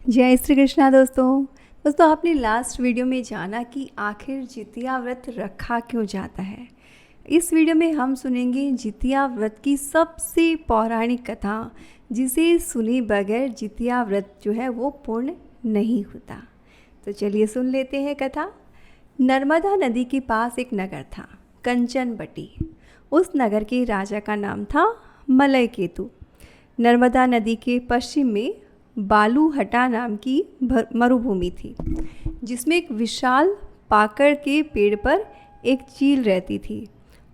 जय श्री कृष्णा दोस्तों आपने लास्ट वीडियो में जाना कि आखिर जितिया व्रत रखा क्यों जाता है। इस वीडियो में हम सुनेंगे जितिया व्रत की सबसे पौराणिक कथा, जिसे सुने बगैर जितिया व्रत जो है वो पूर्ण नहीं होता। तो चलिए सुन लेते हैं कथा। नर्मदा नदी के पास एक नगर था, कंचनबटी। उस नगर के राजा का नाम था मलयकेतु। नर्मदा नदी के पश्चिम में बालूहटा नाम की मरुभूमि थी, जिसमें एक विशाल पाकड़ के पेड़ पर एक चील रहती थी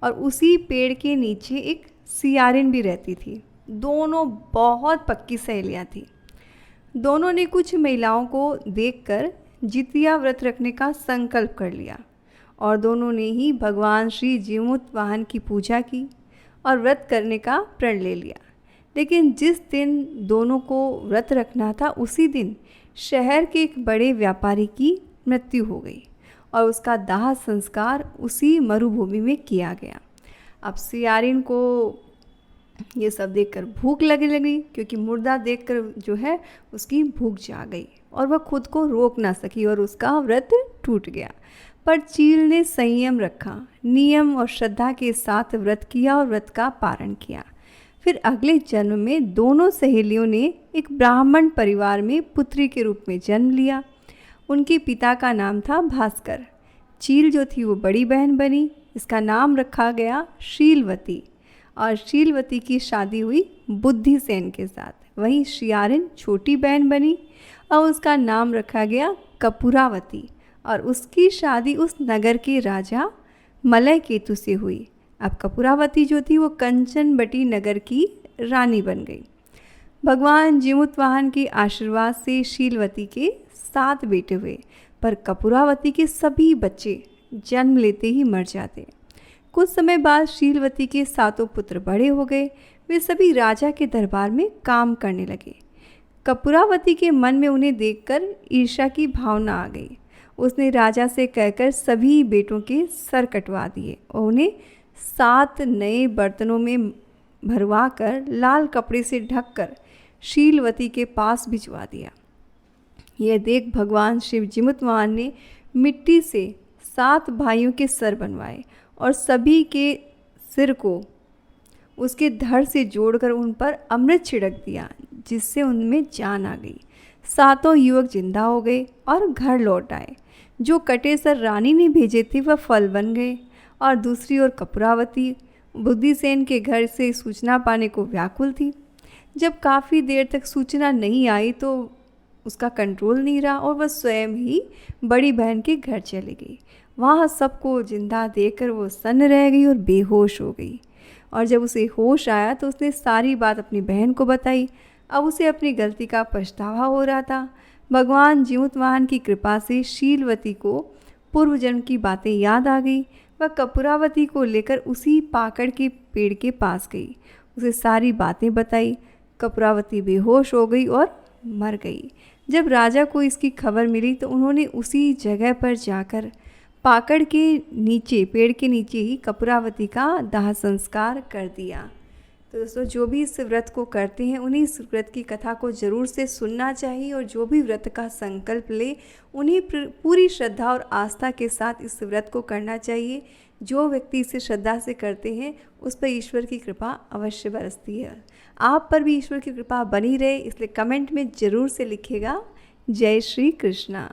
और उसी पेड़ के नीचे एक सियारिन भी रहती थी। दोनों बहुत पक्की सहेलियां थीं। दोनों ने कुछ महिलाओं को देखकर जितिया व्रत रखने का संकल्प कर लिया और दोनों ने ही भगवान श्री जीमूतवाहन की पूजा की और व्रत करने का प्रण ले लिया। लेकिन जिस दिन दोनों को व्रत रखना था, उसी दिन शहर के एक बड़े व्यापारी की मृत्यु हो गई और उसका दाह संस्कार उसी मरुभूमि में किया गया। अब सियारिन को ये सब देखकर भूख लगने लगी, क्योंकि मुर्दा देखकर जो है उसकी भूख जा गई और वह खुद को रोक ना सकी और उसका व्रत टूट गया। पर चील ने संयम रखा, नियम और श्रद्धा के साथ व्रत किया और व्रत का पारण किया। फिर अगले जन्म में दोनों सहेलियों ने एक ब्राह्मण परिवार में पुत्री के रूप में जन्म लिया। उनके पिता का नाम था भास्कर। चील जो थी वो बड़ी बहन बनी। इसका नाम रखा गया शीलवती और शीलवती की शादी हुई बुद्धिसेन के साथ। वहीं सियारिन छोटी बहन बनी और उसका नाम रखा गया कपूरावती और उसकी शादी उस नगर के राजा मलयकेतु से हुई। अब कपूरावती जो थी वो कंचनबटी नगर की रानी बन गई। भगवान जीमूतवाहन के आशीर्वाद से शीलवती के 7 बेटे हुए, पर कपूरावती के सभी बच्चे जन्म लेते ही मर जाते। कुछ समय बाद शीलवती के 7 पुत्र बड़े हो गए। वे सभी राजा के दरबार में काम करने लगे। कपूरावती के मन में उन्हें देखकर ईर्ष्या की भावना आ गई। उसने राजा से कहकर सभी बेटों के सर कटवा दिए और उन्हें 7 नए बर्तनों में भरवा कर लाल कपड़े से ढककर शीलवती के पास भिजवा दिया। यह देख भगवान शिव जीमूतवाहन ने मिट्टी से 7 भाइयों के सर बनवाए और सभी के सिर को उसके धड़ से जोड़कर उन पर अमृत छिड़क दिया, जिससे उनमें जान आ गई। 7 युवक जिंदा हो गए और घर लौट आए। जो कटे सर रानी ने भेजे थे वह फल बन गए और दूसरी ओर कपूरावती बुद्धिसेन के घर से सूचना पाने को व्याकुल थी। जब काफ़ी देर तक सूचना नहीं आई तो उसका कंट्रोल नहीं रहा और वह स्वयं ही बड़ी बहन के घर चली गई। वहाँ सबको जिंदा देखकर वो सन्न रह गई और बेहोश हो गई। और जब उसे होश आया तो उसने सारी बात अपनी बहन को बताई। अब उसे अपनी गलती का पछतावा हो रहा था। भगवान जीमूतवाहन की कृपा से शीलवती को पूर्व जन्म की बातें याद आ गई। वह कपूरावती को लेकर उसी पाकड़ के पेड़ के पास गई, उसे सारी बातें बताई। कपूरावती बेहोश हो गई और मर गई। जब राजा को इसकी खबर मिली तो उन्होंने उसी जगह पर जाकर पाकड़ के नीचे, पेड़ के नीचे ही कपूरावती का दाह संस्कार कर दिया। तो दोस्तों, जो भी इस व्रत को करते हैं उन्हें इस व्रत की कथा को ज़रूर से सुनना चाहिए और जो भी व्रत का संकल्प ले उन्हें पूरी श्रद्धा और आस्था के साथ इस व्रत को करना चाहिए। जो व्यक्ति इसे श्रद्धा से करते हैं उस पर ईश्वर की कृपा अवश्य बरसती है। आप पर भी ईश्वर की कृपा बनी रहे, इसलिए कमेंट में ज़रूर से लिखिएगा। जय श्री कृष्णा।